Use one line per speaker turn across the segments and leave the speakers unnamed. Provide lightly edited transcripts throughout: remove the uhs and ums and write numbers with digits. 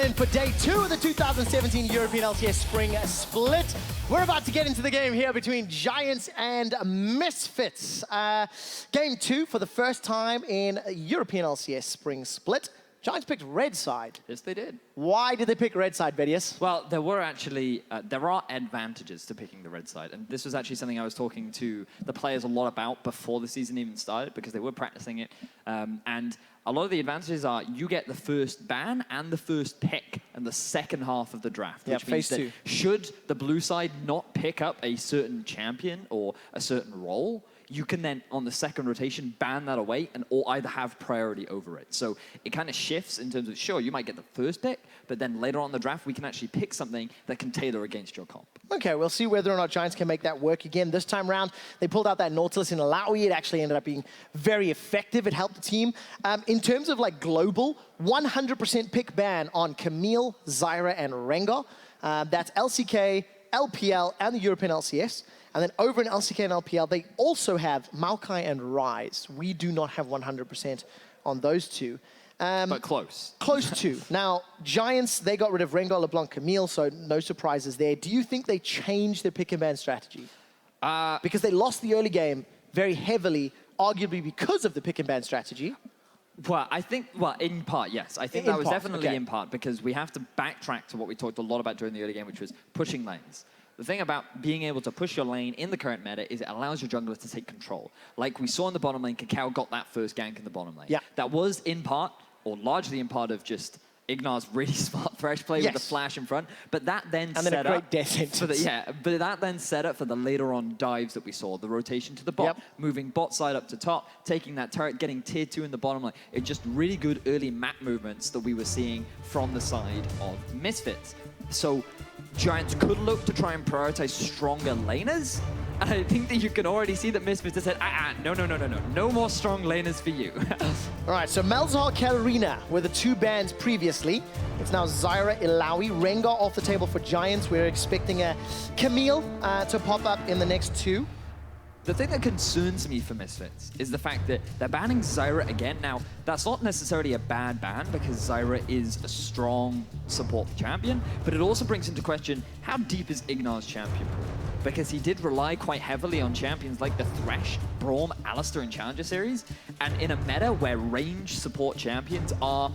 in for day 2 of the 2017 European LCS Spring Split. We're about to get into the game here between Giants and Misfits. Game 2 for the first time in European LCS Spring Split. Giants picked red side.
Yes, they did.
Why did they pick red side, Vedius?
Well, there were actually, there are advantages to picking the red side. And this was actually something I was talking to the players a lot about before the season even started, because they were practicing it. And a lot of the advantages are you get the first ban and the first pick in the second half of the draft.
Yeah,
which means
phase 2.
that should the blue side not pick up a certain champion or a certain role, you can then, on the second rotation, ban that away and or either have priority over it. So it kind of shifts in terms of, sure, you might get the first pick, but then later on in the draft, we can actually pick something that can tailor against your comp.
Okay, we'll see whether or not Giants can make that work again. This time round, they pulled out that Nautilus in Alawi. It actually ended up being very effective. It helped the team. In terms of like global, 100% pick ban on Camille, Zyra, and Rengar. That's LCK, LPL, and the European LCS. And then over in LCK and LPL, they also have Maokai and Ryze. We do not have 100% on those two.
But close.
Close to. Now, Giants, they got rid of Rengar, LeBlanc, Camille, so no surprises there. Do you think they changed their pick and ban strategy? Because they lost the early game very heavily, arguably because of the pick and ban strategy.
Well, I think, well, in part, yes. I think that was definitely in part, because we have to backtrack to what we talked a lot about during the early game, which was pushing lanes. The thing about being able to push your lane in the current meta is it allows your junglers to take control. Like we saw in the bottom lane, Cacao got that first gank in the bottom lane.
Yeah.
That was in part, or largely in part, of just Ignar's really smart thresh play with the flash in front. But that then set up...
And then a great death sentence.
But that then set up for the later on dives that we saw. The rotation to the bot, moving bot side up to top, taking that turret, getting tier 2 in the bottom lane. It's just really good early map movements that we were seeing from the side of Misfits. So Giants could look to try and prioritize stronger laners. And I think that you can already see that Misfits has said, no more strong laners for you.
All right, so Malzahar, Katarina were the 2 bans previously. It's now Zyra, Ilawi, Rengar off the table for Giants. We're expecting a Camille to pop up in the next 2.
The thing that concerns me for Misfits is the fact that they're banning Zyra again. Now, that's not necessarily a bad ban because Zyra is a strong support champion, but it also brings into question how deep is Ignar's champion pool? Because he did rely quite heavily on champions like the Thresh, Braum, Alistar in Challenger Series, and in a meta where range support champions are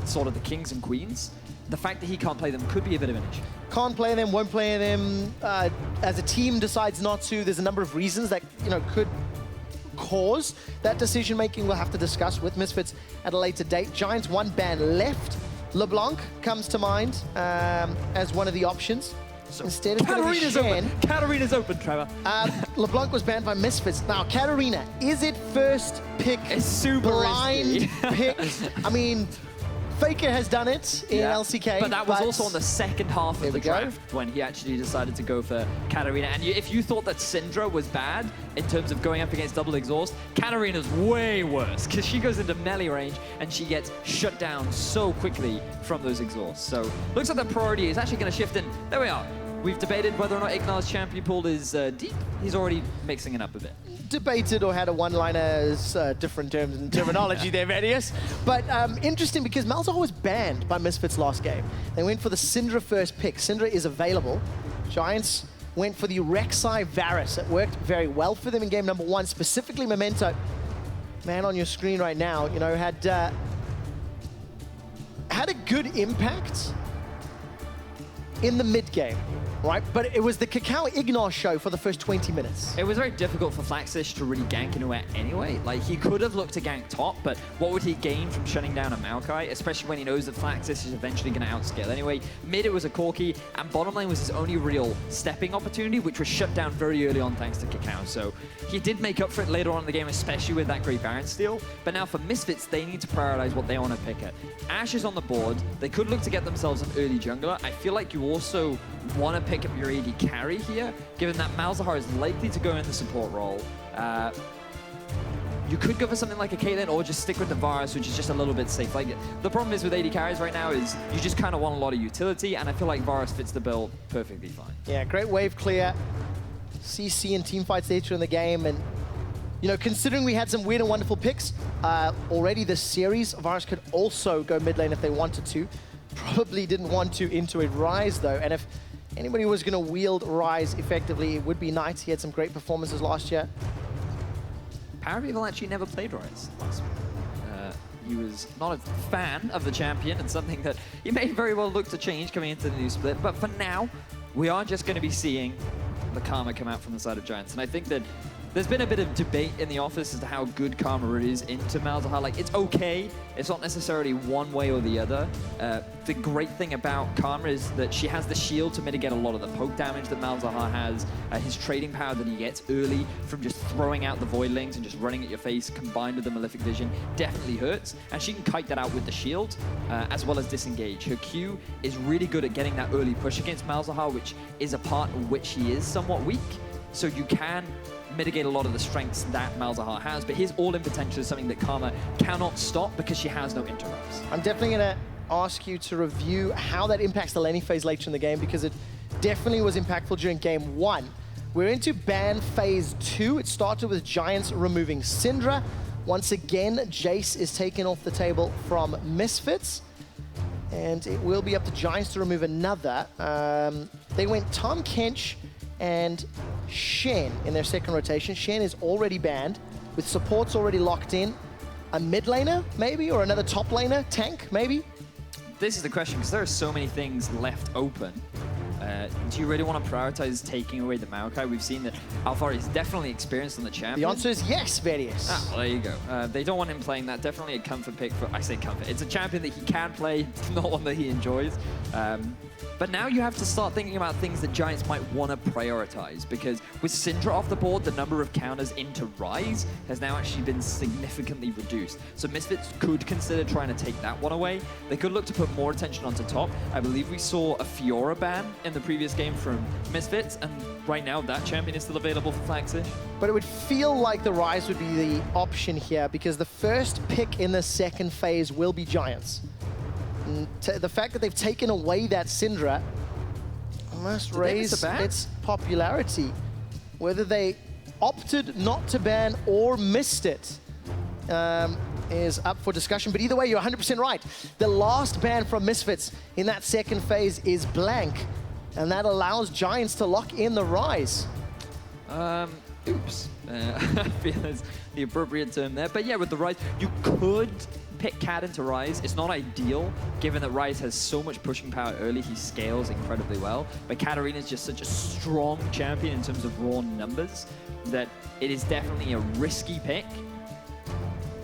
sort of the kings and queens, the fact that he can't play them could be a bit of an issue.
Can't play them, won't play them. As a team decides not to, there's a number of reasons that could cause that decision making. We'll have to discuss with Misfits at a later date. Giants 1 ban left. LeBlanc comes to mind as one of the options. So instead of
Katarina's open. Katarina's open, Trevor.
LeBlanc was banned by Misfits. Now, Katarina, is it first pick?
It's super
blind pick? I mean, Faker has done it in LCK.
But that was also on the second half of the draft
go.
when he actually decided to go for Katarina. And if you thought that Syndra was bad in terms of going up against double exhaust, Katarina's way worse because she goes into melee range and she gets shut down so quickly from those exhausts. So looks like the priority is actually going to shift in. There we are. We've debated whether or not Ignar's champion pool is deep. He's already mixing it up a bit.
Debated or had a one-liners, different terms and terminology there, Vedius. But interesting because Malzahar was banned by Misfits last game. They went for the Syndra first pick. Syndra is available. Giants went for the Rek'Sai Varus. It worked very well for them in game number 1. Specifically, Memento, man on your screen right now, had a good impact in the mid game. Right, but it was the Cacao Ignar show for the first 20 minutes.
It was very difficult for Flaxish to really gank anywhere anyway. Like, he could have looked to gank top, but what would he gain from shutting down a Maokai, especially when he knows that Flaxish is eventually going to outscale anyway. Mid, it was a Corki, and bottom lane was his only real stepping opportunity, which was shut down very early on thanks to Cacao. So he did make up for it later on in the game, especially with that Great Baron steal. But now for Misfits, they need to prioritize what they want to pick at. Ashe is on the board. They could look to get themselves an early jungler. I feel like you also want to pick up your AD carry here, given that Malzahar is likely to go in the support role. You could go for something like a Caitlyn or just stick with the Varus, which is just a little bit safe. Like, the problem is with AD carries right now is you just kind of want a lot of utility, and I feel like Varus fits the bill perfectly fine.
Yeah, great wave clear. CC and teamfights later in the game, and considering we had some weird and wonderful picks already this series, Varus could also go mid lane if they wanted to. probably didn't want to into a Rise, though. And if anybody was going to wield Rise effectively, it would be Knight. He had some great performances last year.
Parabeetle actually never played Rise last week. He was not a fan of the champion, and something that he may very well look to change coming into the new split. But for now, we are just going to be seeing the Karma come out from the side of Giants. And I think that there's been a bit of debate in the office as to how good Karma is into Malzahar. Like, it's okay. It's not necessarily one way or the other. The great thing about Karma is that she has the shield to mitigate a lot of the poke damage that Malzahar has. His trading power that he gets early from just throwing out the Voidlings and just running at your face, combined with the Malefic Vision, definitely hurts. And she can kite that out with the shield, as well as disengage. Her Q is really good at getting that early push against Malzahar, which is a part in which he is somewhat weak. So you can mitigate a lot of the strengths that Malzahar has, but his all-in potential is something that Karma cannot stop because she has no interrupts.
I'm definitely going to ask you to review how that impacts the laning phase later in the game, because it definitely was impactful during game 1. We're into ban phase 2. It started with Giants removing Syndra. Once again, Jace is taken off the table from Misfits, and it will be up to Giants to remove another. They went Tom Kench and Shen in their second rotation. Shen is already banned, with supports already locked in. A mid laner, maybe, or another top laner, tank, maybe?
This is the question, because there are so many things left open. Do you really want to prioritize taking away the Maokai? We've seen that Alphari is definitely experienced on the champion.
The answer is yes, Various.
Ah, well, there you go. They don't want him playing that. Definitely a comfort pick for, I say comfort. It's a champion that he can play, not one that he enjoys. But now you have to start thinking about things that Giants might want to prioritize, because with Syndra off the board, the number of counters into Rise has now actually been significantly reduced. So Misfits could consider trying to take that one away. They could look to put more attention onto top. I believe we saw a Fiora ban in the previous game from Misfits, and right now that champion is still available for Flaxish.
But it would feel like the Rise would be the option here, because the first pick in the second phase will be Giants. And the fact that they've taken away that Syndra must raise its popularity. Whether they opted not to ban or missed it is up for discussion. But either way, you're 100% right. The last ban from Misfits in that second phase is blank, and that allows Giants to lock in the Rise.
Oops. I feel is the appropriate term there. But yeah, with the Rise, you could pick Cat into Rise. It's not ideal, given that Rise has so much pushing power early. He scales incredibly well. But Katarina is just such a strong champion in terms of raw numbers that it is definitely a risky pick.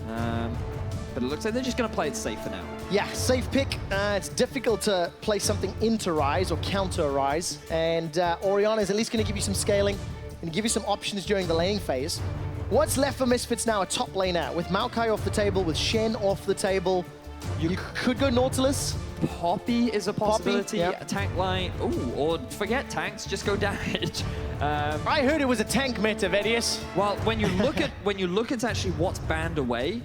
But it looks like they're just going to play it safe for now.
Yeah, safe pick. It's difficult to play something into Rise or counter Rise. And Orianna is at least going to give you some scaling and give you some options during the laning phase. What's left for Misfits now? A top laner with Maokai off the table, with Shen off the table. You could go Nautilus.
Poppy is a possibility.
Poppy, yep.
A tank line. Ooh, or forget tanks, just go damage.
I heard it was a tank meta, Vedius.
Well, when you look at actually what's banned away,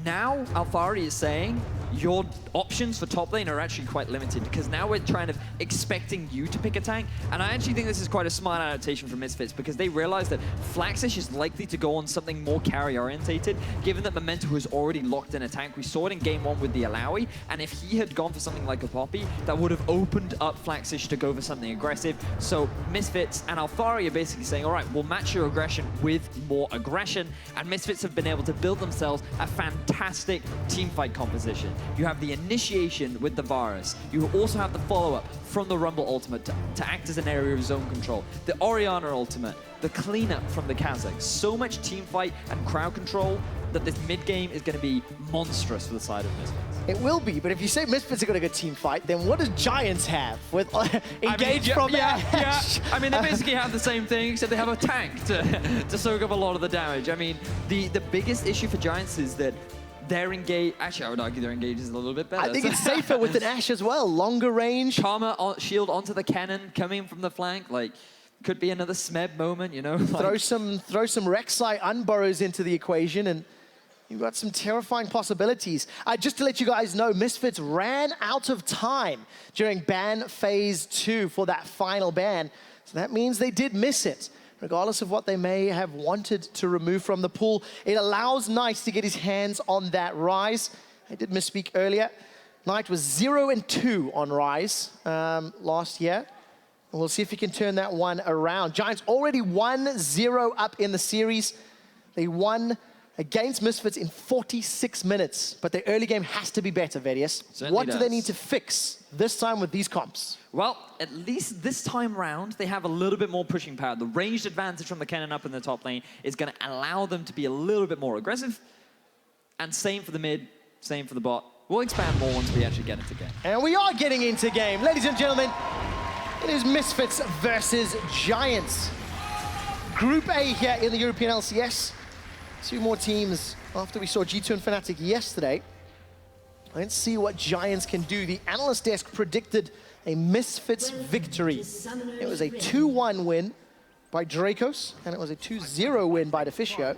now Alphari is saying your options for top lane are actually quite limited, because now we're trying to expecting you to pick a tank. And I actually think this is quite a smart adaptation from Misfits, because they realize that Flaxish is likely to go on something more carry orientated, given that Memento has already locked in a tank. We saw it in game 1 with the Alawi, and if he had gone for something like a Poppy, that would have opened up Flaxish to go for something aggressive. So Misfits and Alphari are basically saying, all right, we'll match your aggression with more aggression, and Misfits have been able to build themselves a fantastic teamfight composition. You have the initiation with the Varus. You also have the follow-up from the Rumble ultimate to act as an area of zone control. The Orianna ultimate, the cleanup from the Kazakh. So much team fight and crowd control that this mid-game is going to be monstrous for the side of Misfits.
It will be, but if you say Misfits are going to go team fight, then what does Giants have with engage from Ash?
I mean, they basically have the same thing, except they have a tank to soak up a lot of the damage. I mean, the biggest issue for Giants is that their engage, actually I would argue their engage is a little bit better.
I think it's safer with an Ashe as well, longer range.
Karma shield onto the cannon coming from the flank, like, could be another Smeb moment, you know? Like,
throw some Rek'Sai unburrows into the equation, and you've got some terrifying possibilities. Just to let you guys know, Misfits ran out of time during ban phase 2 for that final ban. So that means they did miss it. Regardless of what they may have wanted to remove from the pool, it allows Knight to get his hands on that Rise. I did misspeak earlier. Knight was 0-2 on Rise last year. And we'll see if he can turn that one around. Giants already 1-0 up in the series. They won against Misfits in 46 minutes, but their early game has to be better, Verius. What do they need to fix this time with these comps?
Well, at least this time round, they have a little bit more pushing power. The ranged advantage from the cannon up in the top lane is going to allow them to be a little bit more aggressive. And same for the mid, same for the bot. We'll expand more once we actually get into game.
And we are getting into game. Ladies and gentlemen, it is Misfits versus Giants. Group A here in the European LCS. Two more teams after we saw G2 and Fnatic yesterday. Let's see what Giants can do. The analyst desk predicted a Misfits victory. It was a 2-1 win by Dracos, and it was a 2-0 win by Deficio.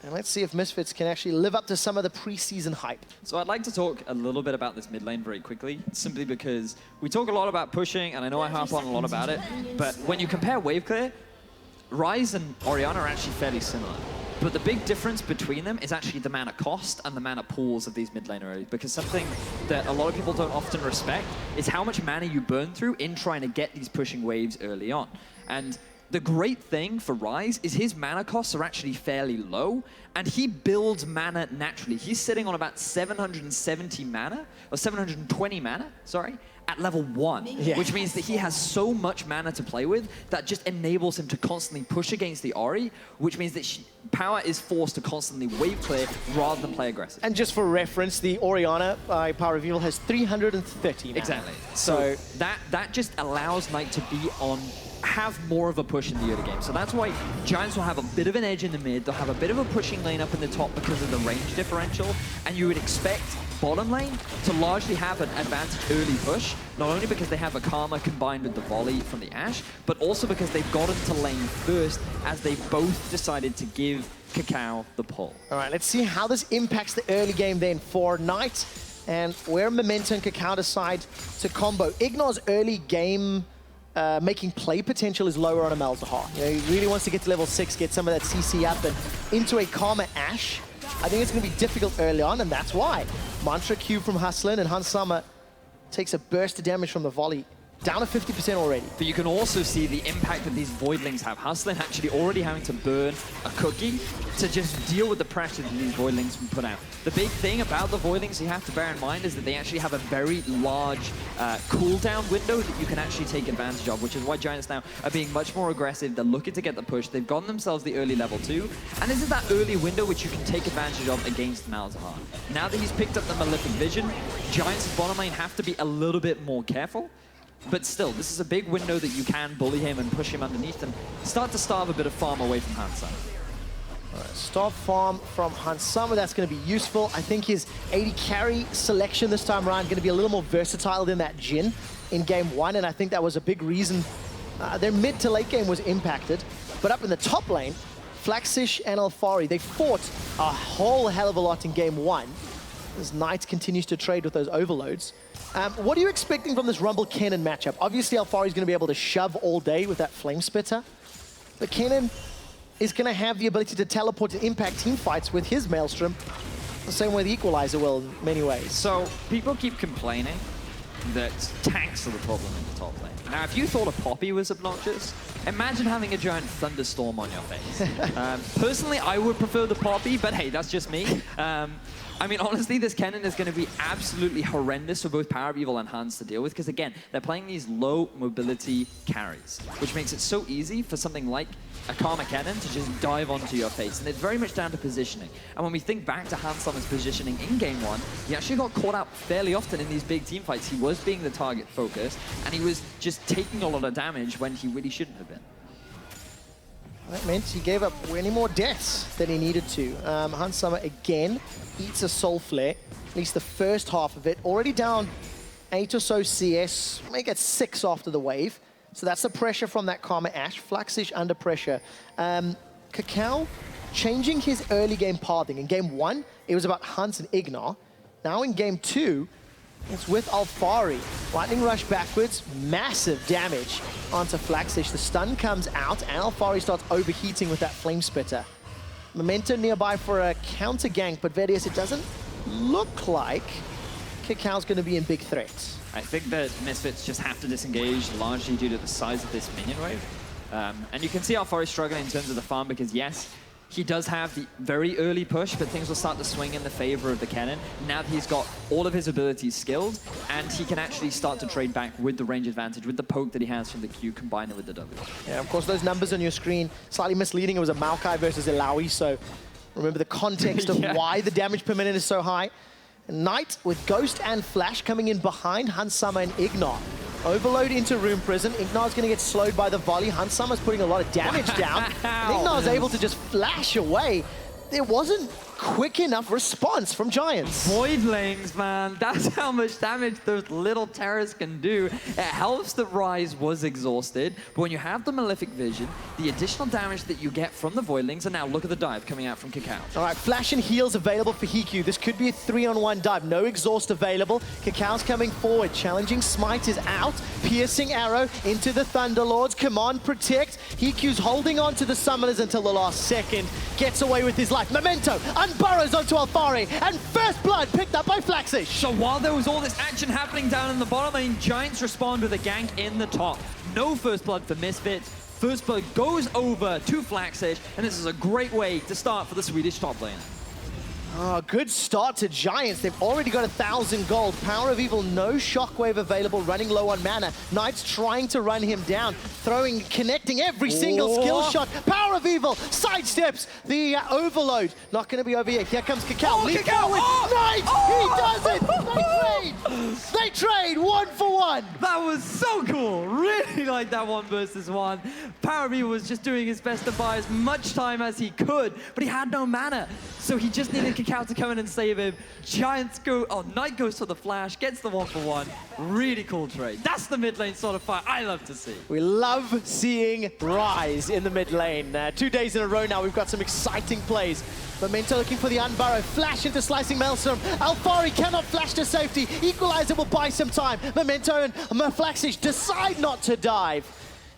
And let's see if Misfits can actually live up to some of the preseason hype.
So I'd like to talk a little bit about this mid lane very quickly, simply because we talk a lot about pushing, and I know I harp on a lot about it, but when you compare wave clear, Rise and Orianna are actually fairly similar. But the big difference between them is actually the mana cost and the mana pools of these mid laners, because something that a lot of people don't often respect is how much mana you burn through in trying to get these pushing waves early on. And the great thing for Rise is his mana costs are actually fairly low, and he builds mana naturally. He's sitting on about 770 mana, or 720 mana, sorry, at level 1, which means that he has so much mana to play with that just enables him to constantly push against the Ori, which means that Power is forced to constantly wave clear rather than play aggressive.
And just for reference, the Orianna by Power Reveal has 330 mana.
Exactly. So that just allows Knight to be have more of a push in the early game. So that's why Giants will have a bit of an edge in the mid. They'll have a bit of a pushing lane up in the top because of the range differential. And you would expect bottom lane to largely have an advantage early push, not only because they have a Karma combined with the volley from the Ashe, but also because they've got into lane first as they both decided to give Kakao the pull.
All right, let's see how this impacts the early game then for Knight and where Memento and Kakao decide to combo. Ignor's early game making play potential is lower on a Malzahar. You know, he really wants to get to level 6, get some of that CC up and into a Karma Ashe. I think it's going to be difficult early on, and that's why. Mantra Q from Hustlin, and Hans Summer takes a burst of damage from the volley. Down to 50% already.
But you can also see the impact that these Voidlings have. Hustlin actually already having to burn a cookie to just deal with the pressure that these Voidlings can put out. The big thing about the Voidlings you have to bear in mind is that they actually have a very large cooldown window that you can actually take advantage of, which is why Giants now are being much more aggressive. They're looking to get the push. They've gotten themselves the early level 2. And this is that early window which you can take advantage of against Malzahar. Now that he's picked up the Malefic Vision, Giants' bottom lane have to be a little bit more careful. But still, this is a big window that you can bully him and push him underneath and start to starve a bit of farm away from Hans Summer.
All right, starve farm from Hans Summer, that's going to be useful. I think his AD carry selection this time around going to be a little more versatile than that Jhin in game 1, and I think that was a big reason their mid to late game was impacted. But up in the top lane, Flaxish and Alfari, they fought a whole hell of a lot in game 1 as Knight continues to trade with those overloads. What are you expecting from this Rumble Kennen matchup? Obviously, Alfari's going to be able to shove all day with that Flame Spitter, but Kennen is going to have the ability to teleport and impact team fights with his Maelstrom, the same way the Equalizer will in many ways.
So people keep complaining that tanks are the problem in the top lane. Now, if you thought a Poppy was obnoxious, imagine having a giant thunderstorm on your face. Personally, I would prefer the Poppy, but hey, that's just me. I mean, honestly, this Kennen is going to be absolutely horrendous for both Power Evil and Hans to deal with, because again, they're playing these low mobility carries, which makes it so easy for something like a Karma Kennen to just dive onto your face. And it's very much down to positioning. And when we think back to Hans Summer's positioning in game 1, he actually got caught out fairly often in these big team fights. He was being the target focus, and he was just taking a lot of damage when he really shouldn't have been.
That meant he gave up many more deaths than he needed to. Hans Summer again eats a Soul Flare, at least the first half of it. Already down 8 or so CS, may get 6 after the wave. So that's the pressure from that Karma Ashe. Flaxish under pressure. Kakao changing his early game pathing. In game 1, it was about Hans and Ignor. Now in game 2, it's with Alfari. Lightning Rush backwards, massive damage onto Flaxish. The stun comes out, and Alfari starts overheating with that Flame Spitter. Memento nearby for a counter gank, but Verius, it doesn't look like Kakal's going to be in big threats.
I think that Misfits just have to disengage largely due to the size of this minion wave. And you can see Alfari's struggling in terms of the farm because, yes, he does have the very early push, but things will start to swing in the favor of the Kennen now that he's got all of his abilities skilled, and he can actually start to trade back with the range advantage, with the poke that he has from the Q, combined it with the W.
Yeah, of course, those numbers on your screen, slightly misleading. It was a Maokai versus Illaoi, so remember the context of why the damage per minute is so high. Knight with Ghost and Flash coming in behind Hansama and Ignar. Overload into Room Prison. Ignar's going to get slowed by the volley. Hansama's putting a lot of damage down. Ignar's able to just flash away. There wasn't quick enough response from Giants.
Voidlings, man, that's how much damage those little terrorists can do. It helps that Ryze was exhausted, but when you have the Malefic Vision, the additional damage that you get from the Voidlings, and now look at the dive coming out from Kakao.
All right, Flash and heals available for Hiku. This could be a 3-on-1 dive. No exhaust available. Kakao's coming forward. Challenging Smite is out. Piercing arrow into the Thunderlords. Command protect. Hiku's holding on to the summoners until the last second. Gets away with his life. Memento unburrows onto Alfari, and first blood picked up by Flaxish.
So while there was all this action happening down in the bottom lane, Giants respond with a gank in the top. No first blood for Misfits. First blood goes over to Flaxish, and this is a great way to start for the Swedish top lane.
Oh, good start to Giants. They've already got 1,000 gold. Power of Evil, no shockwave available, running low on mana. Knight's trying to run him down, connecting every single skill shot. Power of Evil sidesteps the overload. Not going to be over here. Here comes Kakao. Lead forward. Knight! He does it! They trade 1-for-1.
That was so cool. Really like that 1 versus 1. Power of Evil was just doing his best to buy as much time as he could, but he had no mana. So he just needed Kakao to come in and save him. Giants go, Knight goes for the flash, gets the 1-for-1. Really cool trade. That's the mid lane sort of fight I love to see.
We love seeing Ryze in the mid lane. 2 days in a row now, we've got some exciting plays. Memento looking for the unburrow. Flash into Slicing Maelstrom. Alfari cannot flash to safety. Equalizer will buy some time. Memento and Flaxish decide not to dive.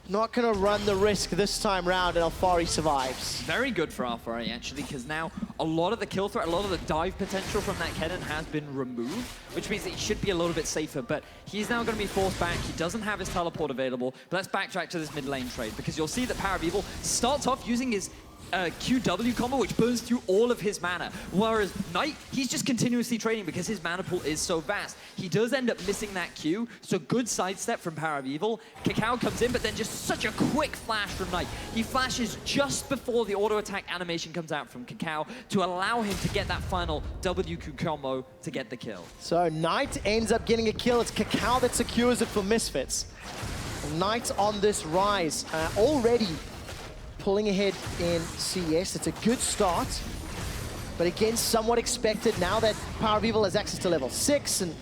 Not going to run the risk this time round, and Alfari survives.
Very good for Alfari, actually, because now a lot of the kill threat, a lot of the dive potential from that Kennen has been removed, which means that he should be a little bit safer, but he's now going to be forced back. He doesn't have his teleport available, but let's backtrack to this mid lane trade, because you'll see that Power of Evil starts off using his QW combo, which burns through all of his mana. Whereas Knight, he's just continuously trading because his mana pool is so vast. He does end up missing that Q, so good sidestep from Power of Evil. Kakao comes in, but then just such a quick flash from Knight. He flashes just before the auto attack animation comes out from Kakao to allow him to get that final WQ combo to get the kill.
So Knight ends up getting a kill. It's Kakao that secures it for Misfits. Knight on this Ryze, already pulling ahead in CS. It's a good start, but again, somewhat expected now that Power of Evil has access to level 6 and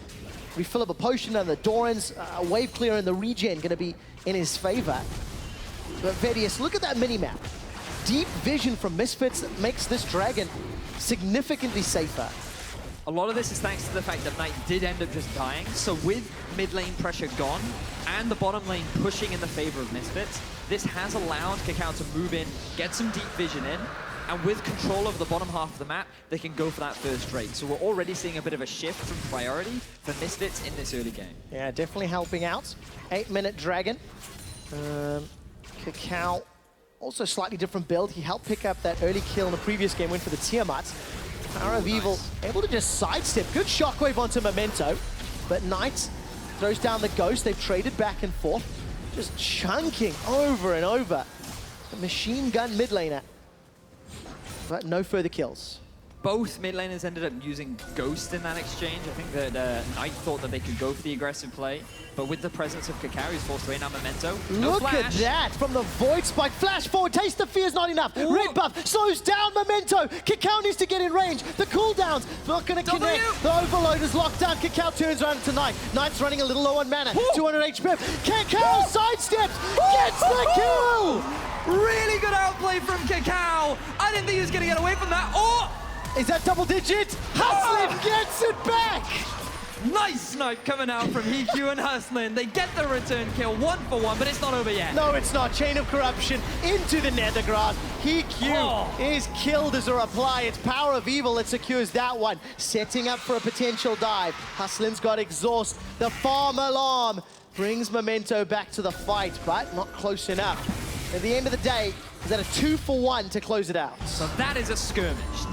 refillable potion and the Doran's wave clear and the regen going to be in his favor. But Vedius, look at that mini-map. Deep vision from Misfits that makes this dragon significantly safer.
A lot of this is thanks to the fact that Knight did end up just dying, so with mid lane pressure gone and the bottom lane pushing in the favor of Misfits, this has allowed Kakao to move in, get some deep vision in, and with control of the bottom half of the map, they can go for that first trade. So we're already seeing a bit of a shift from priority for Misfits in this early game.
Yeah, definitely helping out. 8-minute dragon. Kakao, also slightly different build. He helped pick up that early kill in the previous game, went for the Tiamat. Power of Evil able to just sidestep. Good shockwave onto Memento, but Knight throws down the Ghost. They've traded back and forth, just chunking over and over. The machine gun mid laner, but no further kills.
Both mid laners ended up using Ghost in that exchange. I think that Knight thought that they could go for the aggressive play, but with the presence of Kakao, he's forced away now Memento. No
Look
flash.
at that from the Void Spike. Flash forward, Taste of Fear is not enough. Ooh. Red buff slows down Memento. Kakao needs to get in range. The cooldowns not going to connect. The Overload is locked down. Kakao turns around to Knight. Knight's running a little low on mana. Ooh. 200 HP. Kakao sidesteps, gets the kill.
Really good outplay from Kakao. I didn't think he was going to get away from that.
Is that double digit? Hustlin gets it back!
Nice snipe coming out from Hiku and Hustlin. They get the return kill 1-for-1, but it's not over yet.
No, it's not. Chain of Corruption into the Nethergrass. PQ is killed as a reply. It's Power of Evil that secures that one. Setting up for a potential dive. Hustlin's got exhaust. The farm alarm brings Memento back to the fight, but not close enough. At the end of the day, is that a 2-for-1 to close it out?
So that is a skirmish.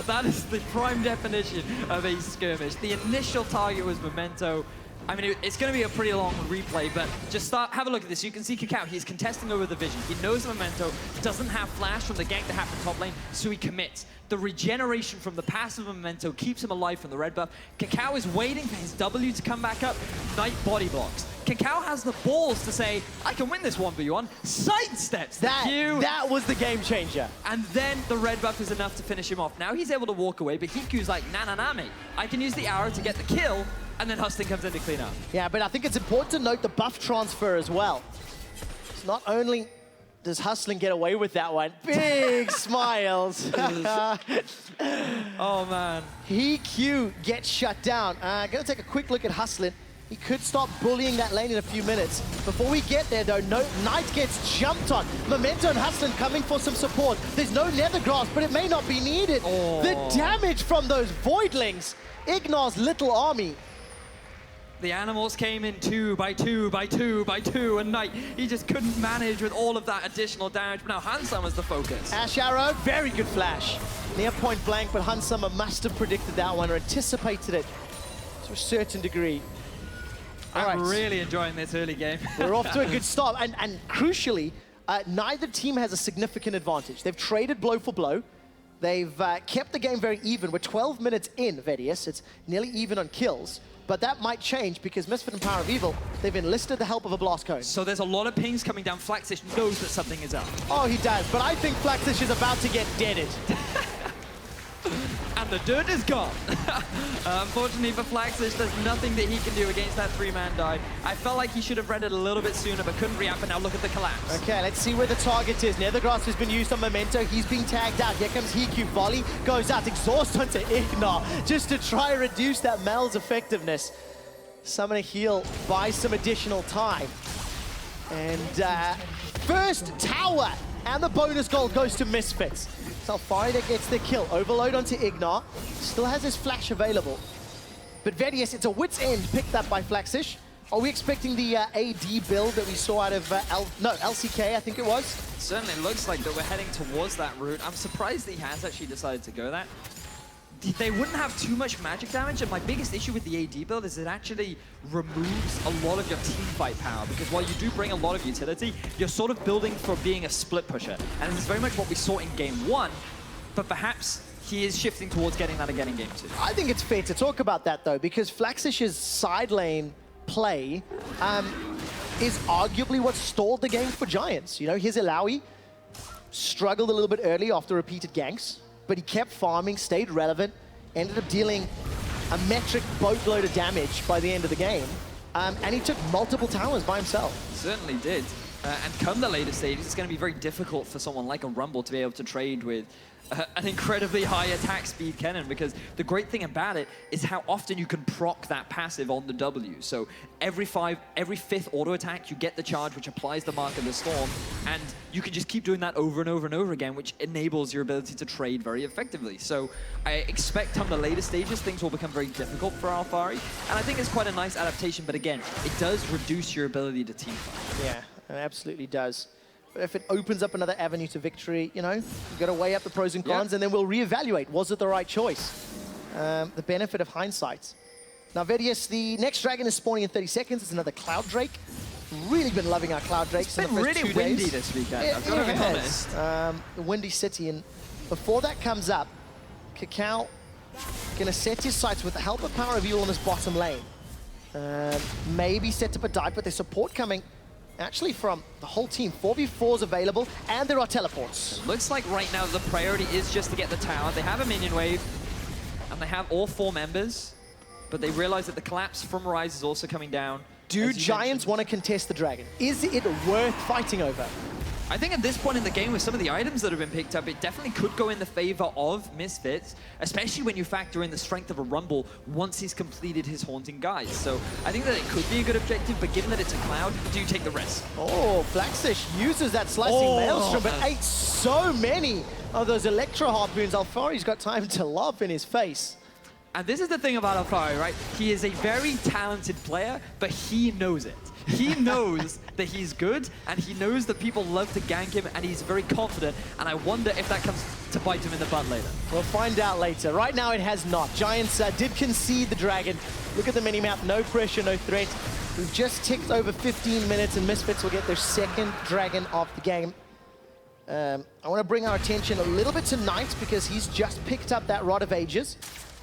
That is the prime definition of a skirmish. The initial target was Memento. I mean, it's going to be a pretty long replay, but just have a look at this. You can see Kakao, he's contesting over the vision. He knows Memento doesn't have flash from the gank that happened top lane, so he commits. The regeneration from the passive Memento keeps him alive from the red buff. Kakao is waiting for his W to come back up. Knight body blocks. Kakao has the balls to say, I can win this 1v1. Sidesteps the Q.
That was the game changer.
And then the red buff is enough to finish him off. Now he's able to walk away, but Hiku's like, nah, mate. I can use the arrow to get the kill, and then Hustling comes in to clean up.
Yeah, but I think it's important to note the buff transfer as well. It's not only does Hustling get away with that one, big smiles.
Oh, man.
PQ gets shut down. Gonna take a quick look at Hustling. He could start bullying that lane in a few minutes. Before we get there, though, Knight gets jumped on. Memento and Hustling coming for some support. There's no Nether Grass, but it may not be needed.
Oh.
The damage from those Voidlings. Ignar's little army.
The animals came in 2 by 2 by 2 by 2, and Knight, he just couldn't manage with all of that additional damage. But now Hansam was the focus.
Ash Arrow, very good flash. Near point blank, but Hansama must have predicted that one or anticipated it to a certain degree.
I'm really enjoying this early game.
We're off to a good start, and crucially, neither team has a significant advantage. They've traded blow for blow. They've kept the game very even. We're 12 minutes in, Vedius. It's nearly even on kills. But that might change because Misfit and Power of Evil, they've enlisted the help of a Blast Cone.
So there's a lot of pings coming down. Flaxish knows that something is up.
Oh, he does. But I think Flaxish is about to get deaded.
And the dirt is gone. Unfortunately for Flaxish, there's nothing that he can do against that 3-man dive. I felt like he should have read it a little bit sooner, but couldn't react, but now look at the collapse.
Okay, let's see where the target is. Nethergrass has been used on Memento. He's being tagged out. Here comes Hiku. Volley goes out. Exhaust onto Ignar just to try and reduce that Mel's effectiveness. Summon a heal, buy some additional time. And first tower, and the bonus gold goes to Misfits. Salfarida gets the kill. Overload onto Ignar. Still has his flash available. But Vedius, it's a wit's end picked up by Flaxish. Are we expecting the AD build that we saw out of LCK, I think it was?
It certainly looks like that we're heading towards that route. I'm surprised that he has actually decided to go that.
They wouldn't have too much magic damage, and my biggest issue with the AD build is it actually removes a lot of your team fight power, because while you do bring a lot of utility, you're sort of building for being a split pusher. And this is very much what we saw in Game 1, but perhaps he is shifting towards getting that again in Game 2.
I think it's fair to talk about that, though, because Flaxish's side lane play is arguably what stalled the game for Giants. You know, his Illaoi struggled a little bit early after repeated ganks, but he kept farming, stayed relevant, ended up dealing a metric boatload of damage by the end of the game, and he took multiple towers by himself.
Certainly did. And come the later stages, it's going to be very difficult for someone like a Rumble to be able to trade with an incredibly high attack speed cannon, because the great thing about it is how often you can proc that passive on the W. So every fifth auto attack, you get the charge, which applies the Mark of the Storm, and you can just keep doing that over and over and over again, which enables your ability to trade very effectively. So I expect come the later stages, things will become very difficult for Alphari, and I think it's quite a nice adaptation, but again, it does reduce your ability to team fight.
Yeah, it absolutely does. But if it opens up another avenue to victory, you know, you've got to weigh up the pros and cons, and then we'll reevaluate. Was it the right choice? The benefit of hindsight. Now, Vedius, the next dragon is spawning in 30 seconds. It's another Cloud Drake. Really been loving our Cloud Drakes.
It's been really windy this weekend, I've got to be honest.
The Windy City, and before that comes up, Kakao gonna set his sights with the help of Power of Evil on his bottom lane. Maybe set up a dive, but there's support coming actually from the whole team. 4v4s available, and there are teleports.
Looks like right now the priority is just to get the tower. They have a minion wave, and they have all 4 members, but they realize that the collapse from Rise is also coming down.
Do Giants want to contest the dragon? Is it worth fighting over?
I think at this point in the game, with some of the items that have been picked up, it definitely could go in the favor of Misfits, especially when you factor in the strength of a Rumble once he's completed his Haunting Guise. So I think that it could be a good objective, but given that it's a Cloud, do you take the risk?
Oh, Flaxish uses that slicing Maelstrom, but ate so many of those Electro Harpoons. Alfari's got time to laugh in his face.
And this is the thing about Alfari, right? He is a very talented player, but he knows it. He knows that he's good, and he knows that people love to gank him, and he's very confident, and I wonder if that comes to bite him in the butt later.
We'll find out later. Right now it has not. Giants did concede the Dragon. Look at the minimap, no pressure, no threat. We've just ticked over 15 minutes, and Misfits will get their second Dragon of the game. I want to bring our attention a little bit to Knight, because he's just picked up that Rod of Ages.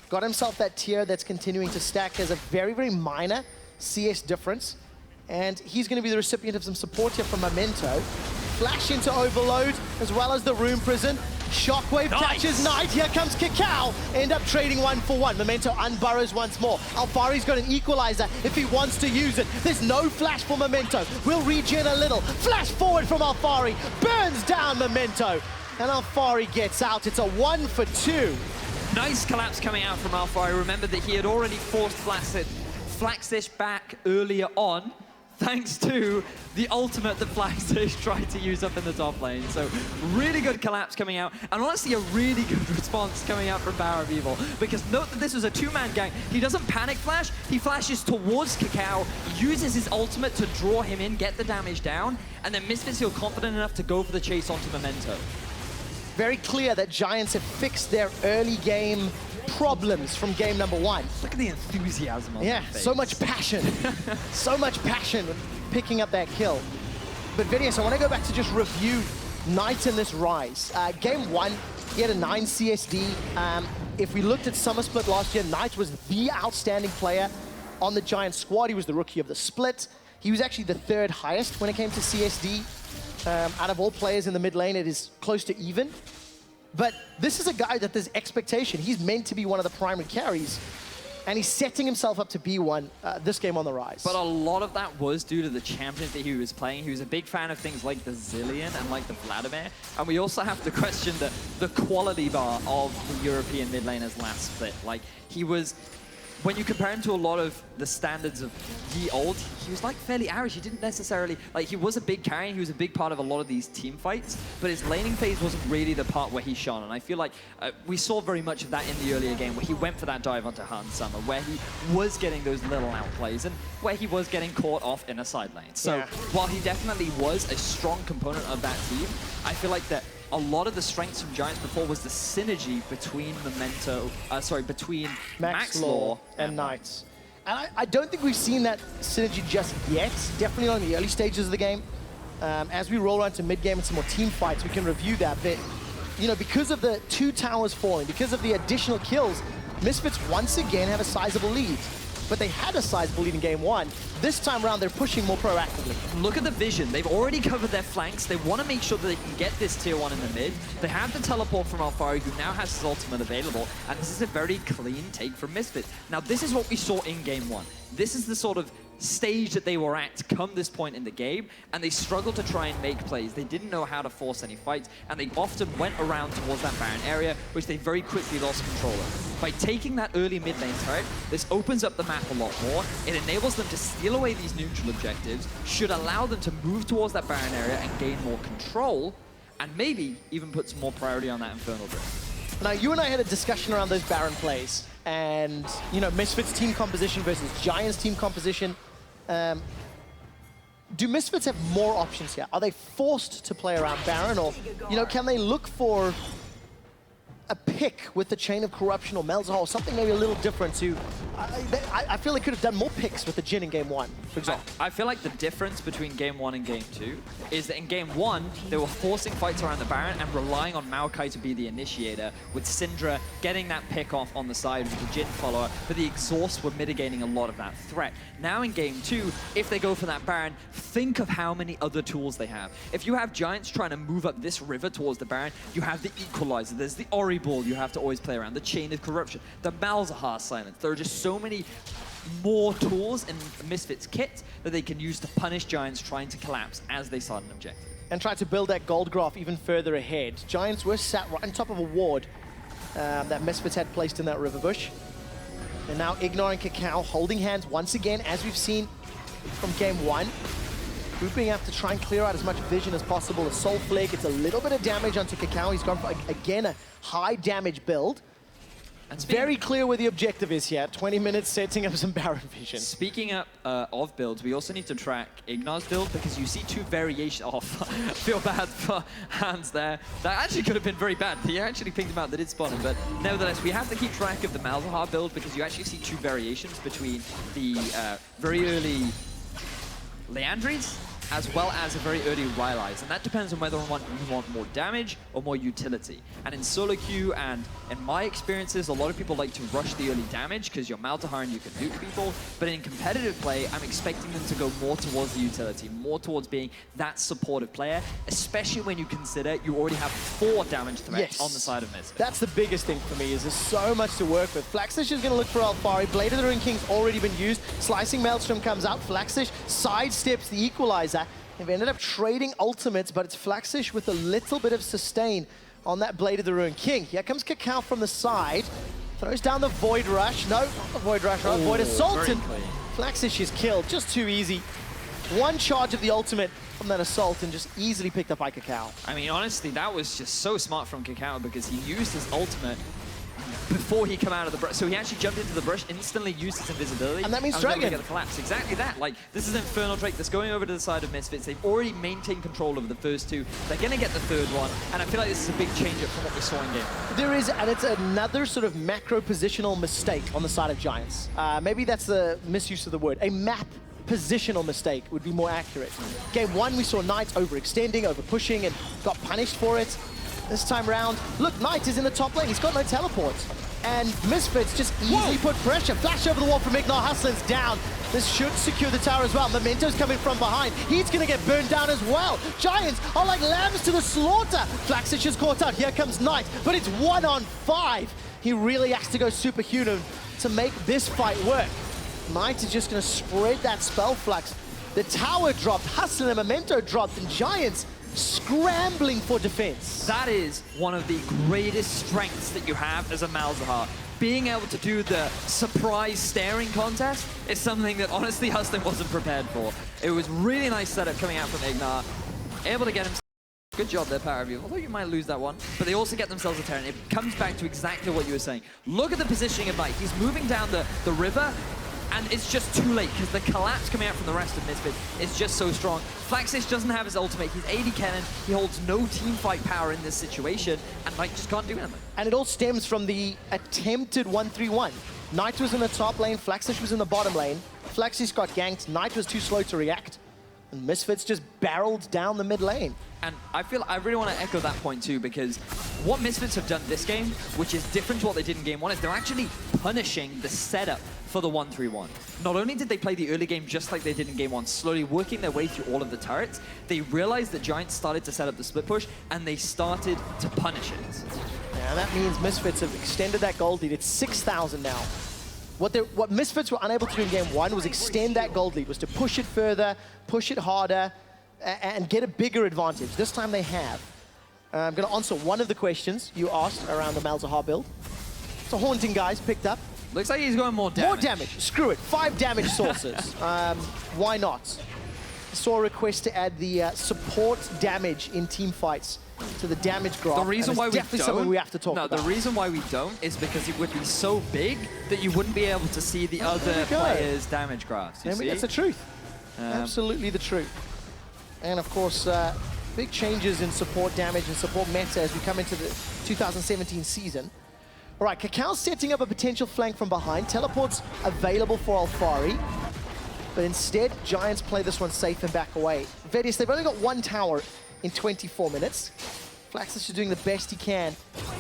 Got himself that tier that's continuing to stack as a very, very minor CS difference. And he's going to be the recipient of some support here from Memento. Flash into Overload, as well as the Room Prison. Shockwave catches Knight. Here comes Kakao. End up trading 1-for-1. Memento unburrows once more. Alfari's got an equalizer if he wants to use it. There's no flash for Memento. We'll regen a little. Flash forward from Alfari. Burns down Memento. And Alfari gets out. It's a 1-for-2.
Nice collapse coming out from Alfari. Remember that he had already forced Flaxish back earlier on, thanks to the ultimate that Flaxish tried to use up in the top lane. So really good collapse coming out, and honestly a really good response coming out from Power of Evil, because note that this was a two-man gank. He doesn't panic flash, he flashes towards Kakao, uses his ultimate to draw him in, get the damage down, and then Misfits feel confident enough to go for the chase onto Memento.
Very clear that Giants have fixed their early game problems from game number 1.
Look at the enthusiasm on that face.
So much passion. So much passion picking up that kill. But Vidius, I want to go back to just review Knight in this rise. Game 1, he had a 9 CSD. If we looked at Summer Split last year, Knight was the outstanding player on the Giants squad. He was the rookie of the split. He was actually the 3rd highest when it came to CSD. Out of all players in the mid lane, it is close to even. But this is a guy that there's expectation. He's meant to be one of the primary carries, and he's setting himself up to be one this game on the rise.
But a lot of that was due to the champions that he was playing. He was a big fan of things like the Zillion and like the Vladimir. And we also have to question the quality bar of the European mid laners last split. Like, he was... When you compare him to a lot of the standards of Ye Old, he was like fairly average. He didn't necessarily, like, he was a big carry, he was a big part of a lot of these team fights, but his laning phase wasn't really the part where he shone. And I feel like we saw very much of that in the earlier game, where he went for that dive onto Han Summer, where he was getting those little outplays and where he was getting caught off in a side lane. So while he definitely was a strong component of that team, I feel like that a lot of the strengths from Giants before was the synergy between between Maxlaw
and Knights. And I don't think we've seen that synergy just yet, definitely not in the early stages of the game. As we roll around to mid-game and some more team fights, we can review that. But, you know, because of the 2 towers falling, because of the additional kills, Misfits once again have a sizable lead. But they had a sizable lead in game 1. This time around, they're pushing more proactively.
Look at the vision. They've already covered their flanks. They want to make sure that they can get this tier 1 in the mid. They have the teleport from Alfari, who now has his ultimate available, and this is a very clean take from Misfits. Now, this is what we saw in game 1. This is the sort of stage that they were at come this point in the game, and they struggled to try and make plays. They didn't know how to force any fights, and they often went around towards that Baron area, which they very quickly lost control of. By taking that early mid lane turret, this opens up the map a lot more. It enables them to steal away these neutral objectives, should allow them to move towards that Baron area and gain more control, and maybe even put some more priority on that Infernal Drift.
Now, you and I had a discussion around those Baron plays, and, you know, Misfits team composition versus Giants team composition. Do Misfits have more options here? Are they forced to play around Baron, or, you know, can they look for a pick with the Chain of Corruption or Melzahar, or something maybe a little different to... I feel they could have done more picks with the Jhin in game 1, for example.
I feel like the difference between game 1 and game 2 is that in game 1, they were forcing fights around the Baron and relying on Maokai to be the initiator, with Syndra getting that pick off on the side with the Jhin follower, but the exhausts were mitigating a lot of that threat. Now in game 2, if they go for that Baron, think of how many other tools they have. If you have Giants trying to move up this river towards the Baron, you have the Equalizer, there's the Ori Ball you have to always play around, the Chain of Corruption, the Malzahar Silence. There are just so many more tools in Misfits' kit that they can use to punish Giants trying to collapse as they start an objective.
and tried to build that gold graph even further ahead. Giants were sat right on top of a ward that Misfits had placed in that river bush. And now Ignar and Cacao holding hands once again, as we've seen from game 1. Grouping up to try and clear out as much vision as possible. A Soul Flare gets a little bit of damage onto Cacao. He's gone for, again, a high damage build. It's very clear where the objective is here. 20 minutes setting up some Baron vision.
Speaking of builds, we also need to track Ignar's build because you see 2 variations. Oh, I feel bad for Hans there. That actually could have been very bad. He actually pinged him out, that did spawn him. But nevertheless, we have to keep track of the Malzahar build because you actually see 2 variations between the very early Leandries as well as a very early Rylai's, and that depends on whether you want more damage or more utility. And in solo queue and in my experiences, a lot of people like to rush the early damage because you're Malzahar and you can nuke people, but in competitive play, I'm expecting them to go more towards the utility, more towards being that supportive player, especially when you consider you already have 4 damage threats on the side of Misfits.
That's the biggest thing for me, is there's so much to work with. Flaxish is going to look for Alfari. Blade of the Ring King's already been used. Slicing Maelstrom comes out. Flaxish sidesteps the Equalizer. They've ended up trading ultimates, but it's Flaxish with a little bit of sustain on that Blade of the Ruined King. Here comes Cacao from the side. Throws down the Void Rush. No, not the Void Rush, right? Void Assault, and Flaxish is killed. Just too easy. 1 charge of the ultimate from that Assault and just easily picked up by Cacao.
I mean, honestly, that was just so smart from Cacao because he used his ultimate before he came out of the brush. So he actually jumped into the brush, instantly used his invisibility.
And that means Dragon.
Get the collapse. Exactly that. Like, this is Infernal Drake that's going over to the side of Misfits. They've already maintained control over the first 2. They're going to get the 3rd one. And I feel like this is a big change up from what we saw in game.
There is, and it's another sort of macro positional mistake on the side of Giants. Maybe that's the misuse of the word. A map positional mistake would be more accurate. Game 1, we saw Knight overextending, over-pushing, and got punished for it. This time round, look, Knight is in the top lane. He's got no teleport. And Misfits just easily put pressure. Flash over the wall from Ignar. Hustlin's down. This should secure the tower as well. Memento's coming from behind. He's going to get burned down as well. Giants are like lambs to the slaughter. Flaxish is caught out. Here comes Knight, but it's 1 on 5. He really has to go superhuman to make this fight work. Knight is just going to spread that spell flux. The tower dropped. Hustle and Memento dropped, and Giants scrambling for defense.
That is one of the greatest strengths that you have as a Malzahar. Being able to do the surprise staring contest is something that honestly Hustlin wasn't prepared for. It was really nice setup coming out from Ignar. Able to get him. Good job there, Power Review. Although you might lose that one, but they also get themselves a Terran. It comes back to exactly what you were saying. Look at the positioning of Knight. He's moving down the river, and it's just too late because the collapse coming out from the rest of Misfits is just so strong. Flaxish doesn't have his ultimate. He's AD Cannon. He holds no team fight power in this situation, and Knight just can't do anything.
And it all stems from the attempted 1-3-1. Knight was in the top lane, Flaxish was in the bottom lane. Flaxish got ganked, Knight was too slow to react, and Misfits just barreled down the mid lane.
And I really want to echo that point too, because what Misfits have done this game, which is different to what they did in game 1, is they're actually punishing the setup for the 1-3-1. Not only did they play the early game just like they did in game 1, slowly working their way through all of the turrets, they realized that Giants started to set up the split push, and they started to punish it.
Yeah, that means Misfits have extended that gold lead. It's 6,000 now. What Misfits were unable to do in game 1 was extend that gold lead, was to push it further, push it harder, and get a bigger advantage. This time they have. I'm going to answer one of the questions you asked around the Malzahar build. So Haunting Guys picked up.
Looks like he's going more damage.
More damage. Screw it. 5 damage sources. Why not? Saw a request to add the support damage in team fights to the damage graph.
The reason why we
definitely something we have to talk about.
The reason why we don't is because it would be so big that you wouldn't be able to see the other players' damage graphs.
I mean, that's the truth. Absolutely the truth. And of course, big changes in support damage and support meta as we come into the 2017 season. All right, Cacao's setting up a potential flank from behind. Teleport's available for Alfari. But instead, Giants play this one safe and back away. Vedius, they've only got 1 tower in 24 minutes. Flaxish is doing the best he can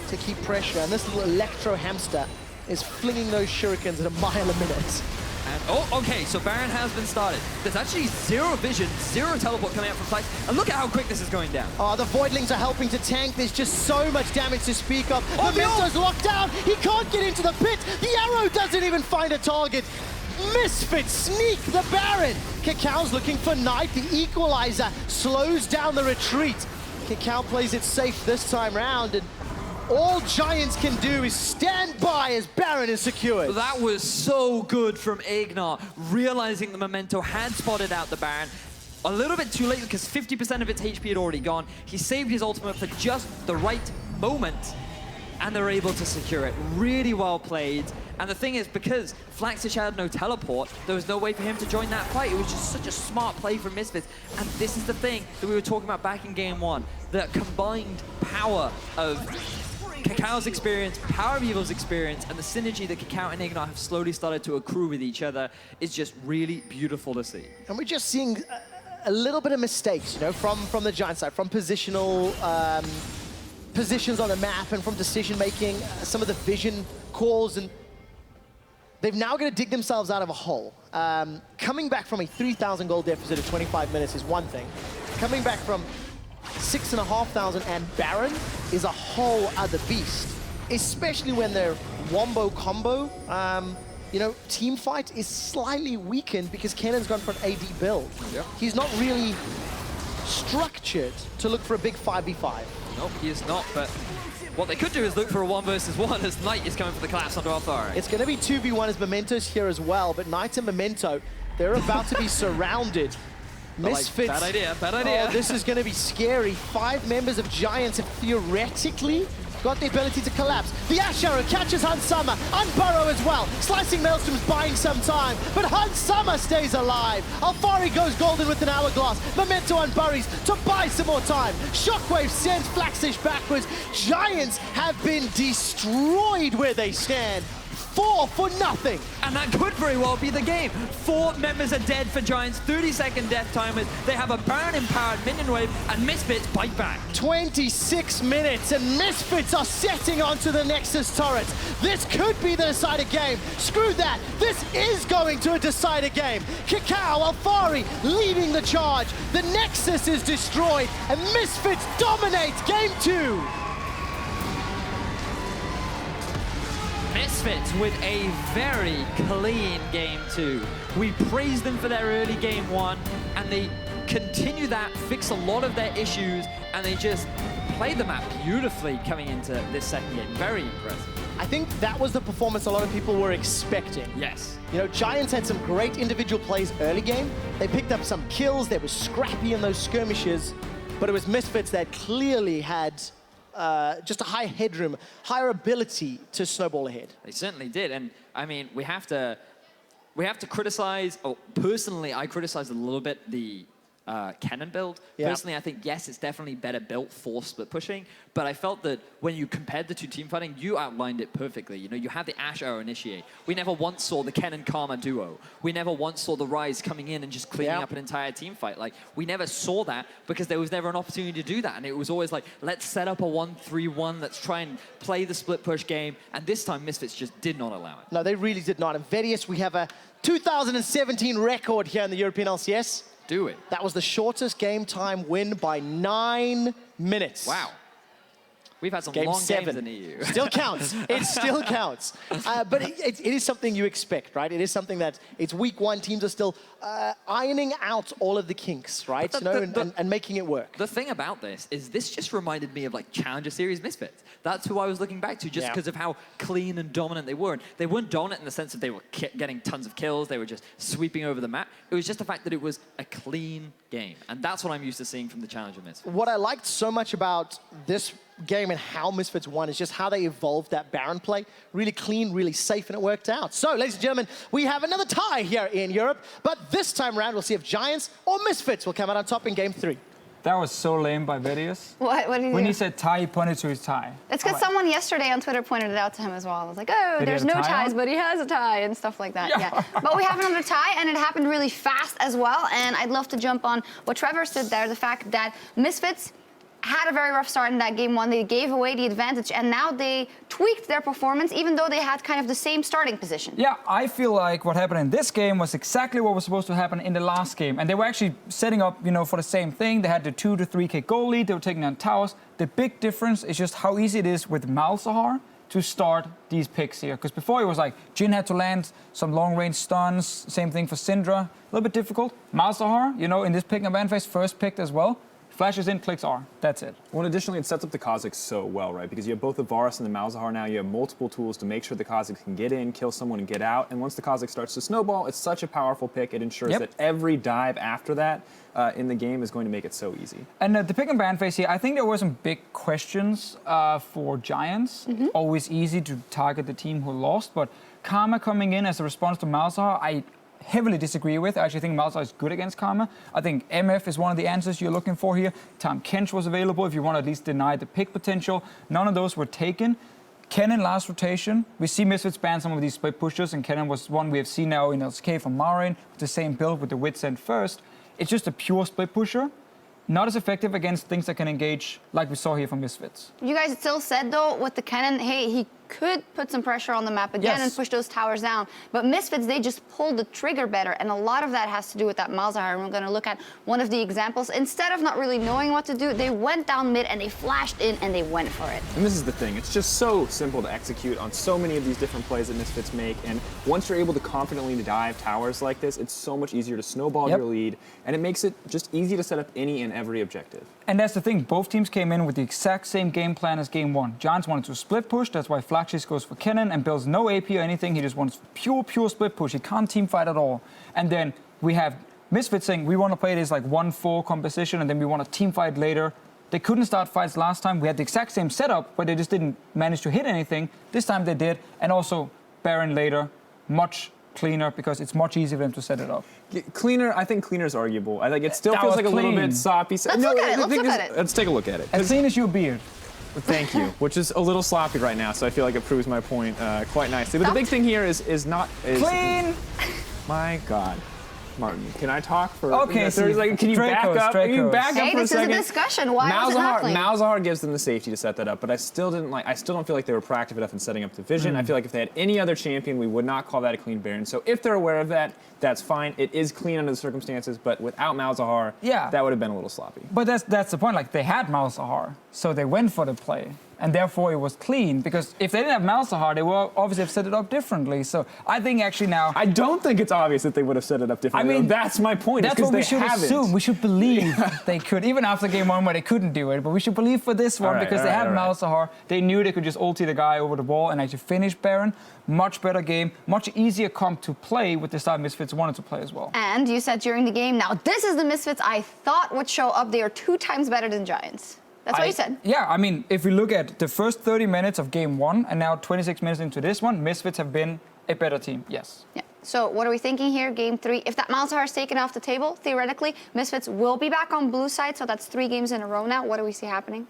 to keep pressure. And this little electro hamster is flinging those shurikens at a mile a minute.
And, oh, okay, so Baron has been started. There's actually 0 vision, 0 teleport coming out from Flax. And look at how quick this is going down.
Oh, the Voidlings are helping to tank. There's just so much damage to speak of. Memento's locked down. He can't get into the pit. The arrow doesn't even find a target. Misfits sneak the Baron. Kakal's looking for Knight. The equalizer slows down the retreat. Kakal plays it safe this time round, and all Giants can do is stand by as Baron is secured.
That was so good from Ignar, realizing the Memento had spotted out the Baron. A little bit too late because 50% of its HP had already gone. He saved his ultimate for just the right moment, and they're able to secure it. Really well played. And the thing is, because Flaxish had no teleport, there was no way for him to join that fight. It was just such a smart play from Misfits. And this is the thing that we were talking about back in game one. The combined power of Kakal's experience, Power of Evil's experience, and the synergy that Kakao and Ignar have slowly started to accrue with each other is just really beautiful to see.
And we're just seeing a little bit of mistakes, you know, from the Giant side, from positional positions on the map and from decision making, some of the vision calls, and they've now got to dig themselves out of a hole. Coming back from a 3,000 goal deficit of 25 minutes is one thing. Coming back from 6,500 and Baron is a whole other beast, especially when their wombo combo, you know, team fight is slightly weakened because Kennan's gone for an AD build.
Yep.
He's not really structured to look for a big 5v5.
Nope, he is not, but what they could do is look for a 1 versus 1 as Knight is coming for the collapse onto Althari.
It's going to be 2v1 as Memento's here as well, but Knight and Memento, they're about to be surrounded. Misfits.
Bad idea, bad idea.
Oh, this is going to be scary. 5 members of Giants have theoretically got the ability to collapse. The Ash Arrow catches Hans Summer, Unburrow as well. Slicing Maelstrom's buying some time, but Hans Summer stays alive. Alfari goes golden with an hourglass. Memento unburies to buy some more time. Shockwave sends Flaxish backwards. Giants have been destroyed where they stand. 4 for nothing.
And that could very well be the game. 4 members are dead for Giants, 30-second death timers. They have a Baron-empowered minion wave, and Misfits bite back.
26 minutes, and Misfits are setting onto the Nexus turrets. This could be the decider game. Screw that. This is going to a decider game. Kakao, Alfari leading the charge. The Nexus is destroyed, and Misfits dominate game 2.
Misfits with a very clean game 2. We praised them for their early game 1, and they continue that, fix a lot of their issues, and they just play the map beautifully coming into this second game. Very impressive.
I think that was the performance a lot of people were expecting.
Yes.
You know, Giants had some great individual plays early game. They picked up some kills. They were scrappy in those skirmishes, but it was Misfits that clearly had just a high headroom, higher ability to snowball ahead.
They certainly did, and I mean, we have to criticize. Oh, personally, I criticized a little bit the Cannon build.
Yeah.
Personally, I think, yes, it's definitely better built for split pushing, but I felt that when you compared the two team fighting, you outlined it perfectly. You know, you had the Ash Arrow initiate. We never once saw the Cannon Karma duo. We never once saw the Rise coming in and just cleaning up an entire team fight. Like, we never saw that because there was never an opportunity to do that. And it was always like, let's set up a 1-3-1, let's try and play the split push game. And this time, Misfits just did not allow it.
No, they really did not. And Vedius, we have a 2017 record here in the European LCS.
Do it.
That was the shortest game time win by 9 minutes.
Wow. We've had some
Game
long
7.
games in the EU.
Still counts. It still counts. But it is something you expect, right? It is something that it's week 1. Teams are still ironing out all of the kinks, right? And making it work.
The thing about this just reminded me of like Challenger Series Misfits. That's who I was looking back to just because of how clean and dominant they were. And they weren't dominant in the sense that they were getting tons of kills. They were just sweeping over the map. It was just the fact that it was a clean game. And that's what I'm used to seeing from the Challenger Misfits.
What I liked so much about this game and how Misfits won is just how they evolved that Baron play. Really clean, really safe, and it worked out. So, ladies and gentlemen, we have another tie here in Europe, but this time around, we'll see if Giants or Misfits will come out on top in game 3.
That was so lame by Vedius.
What did he do?
When he said tie, he pointed to his tie.
It's because someone yesterday on Twitter pointed it out to him as well. I was like, oh,
Did he
there's
have a
no
tie
ties,
on?
but he has a tie and stuff like that.
Yeah.
But we have another tie, and it happened really fast as well. And I'd love to jump on what Trevor said there, the fact that Misfits had a very rough start in that game 1. They gave away the advantage, and now they tweaked their performance, even though they had kind of the same starting position.
Yeah, I feel like what happened in this game was exactly what was supposed to happen in the last game. And they were actually setting up, you know, for the same thing. They had the 2 to 3K goal lead. They were taking down towers. The big difference is just how easy it is with Malzahar to start these picks here. Because before it was like, Jhin had to land some long-range stuns, same thing for Syndra. A little bit difficult. Malzahar, you know, in this pick and ban phase, first picked as well. Flashes in, clicks R. That's it.
Well, additionally, it sets up the Kha'Zix so well, right? Because you have both the Varus and the Malzahar now. You have multiple tools to make sure the Kha'Zix can get in, kill someone, and get out. And once the Kha'Zix starts to snowball, it's such a powerful pick. It ensures that every dive after that in the game is going to make it so easy.
And the pick and ban phase here, I think there were some big questions for Giants. Always easy to target the team who lost, but Karma coming in as a response to Malzahar, I heavily disagree with. I actually think Malzahar is good against Karma. I think MF is one of the answers you're looking for here. Tahm Kench was available if you want to at least deny the pick potential. None of those were taken. Kennen last rotation. We see Misfits ban some of these split pushers, and Kennen was one we have seen now in LCK from Marin, with the same build with the Wits End first. It's just a pure split pusher. Not as effective against things that can engage like we saw here from Misfits.
You guys still said, though, with the Kennen, hey, he could put some pressure on the map again and push those towers down. But Misfits, they just pulled the trigger better, and a lot of that has to do with that Malzahar. And we're going to look at one of the examples. Instead of not really knowing what to do, they went down mid, and they flashed in, and they went for it.
And this is the thing. It's just so simple to execute on so many of these different plays that Misfits make. And once you're able to confidently dive towers like this, it's so much easier to snowball your lead, and it makes it just easy to set up any and every objective.
And that's the thing. Both teams came in with the exact same game plan as game one. Giants wanted to split push. That's why Flaxis goes for Kennen and builds no AP or anything. He just wants pure split push. He can't team fight at all. And then we have Misfits saying, we want to play this like 1-4 composition, and then we want to team fight later. They couldn't start fights last time. We had the exact same setup, but they just didn't manage to hit anything. This time they did. And also Baron later, much cleaner because it's much easier for them to set it up.
Cleaner, I think cleaner is arguable. I think it still feels like a little bit soppy.
Let's look at it.
Let's take a look at it.
As clean as your beard.
Thank you. Which is a little sloppy right now, so I feel like it proves my point quite nicely. But the big thing here is
clean.
My God. Martin, can I talk for
okay,
30 seconds? Can you back up? Can you back up for a second?
Hey, this is a discussion. Why was it not clean?
Malzahar gives them the safety to set that up, but I still don't feel like they were proactive enough in setting up the vision. I feel like if they had any other champion, we would not call that a clean Baron. So if they're aware of that, that's fine. It is clean under the circumstances, but without Malzahar, that would have been a little sloppy.
But that's the point. Like, they had Malzahar, so they went for the play. And therefore it was clean, because if they didn't have Malzahar, they would obviously have set it up differently. So I think actually now...
I don't think it's obvious that they would have set it up differently. I mean, that's my point.
That's what we should assume. We should believe they could, even after game one where they couldn't do it. But we should believe for this one because they had Malzahar. They knew they could just ulti the guy over the wall and actually finish Baron. Much better game, much easier comp to play with the style Misfits wanted to play as well.
And you said during the game, now this is the Misfits I thought would show up. They are 2 times better than Giants. That's what you said.
Yeah, I mean, if we look at the first 30 minutes of game one and now 26 minutes into this one, Misfits have been a better team, yes.
Yeah. So what are we thinking here? Game 3. If that Malzahar is taken off the table, theoretically, Misfits will be back on blue side. So that's 3 games in a row now. What do we see happening?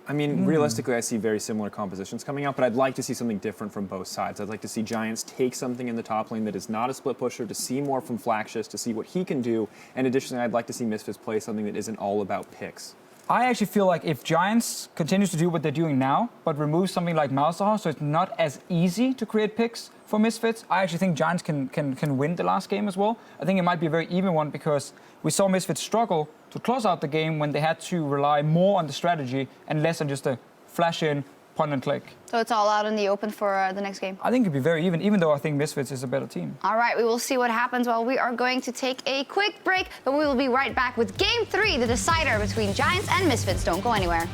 I mean, realistically, I see very similar compositions coming out, but I'd like to see something different from both sides. I'd like to see Giants take something in the top lane that is not a split pusher, to see more from Flaxius, to see what he can do. And additionally, I'd like to see Misfits play something that isn't all about picks.
I actually feel like if Giants continues to do what they're doing now, but remove something like Malzahar, so it's not as easy to create picks for Misfits, I actually think Giants can win the last game as well. I think it might be a very even one because we saw Misfits struggle to close out the game when they had to rely more on the strategy and less on just a flash in, point and click.
So it's all out in the open for the next game?
I think it'd be very even though I think Misfits is a better team.
All right, we will see what happens. Well, we are going to take a quick break, but we will be right back with Game 3, the decider between Giants and Misfits. Don't go anywhere.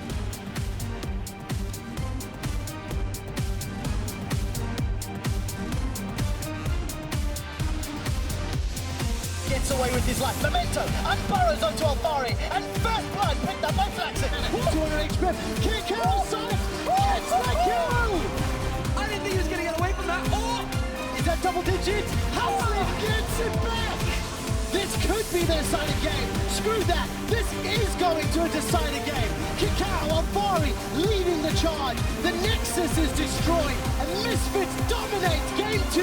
Gets away with his life. Memento unburrows onto Alfari, and first blood picked up by Flaxen. 200 HP. Kick outside. It's the kill!
I didn't think he was going to get away from that. Oh!
Is that double digits? Howlett gets it back! This could be the decided game. Screw that. This is going to a decided game. Kikau, Alfari leading the charge. The Nexus is destroyed, and Misfits dominates game 2.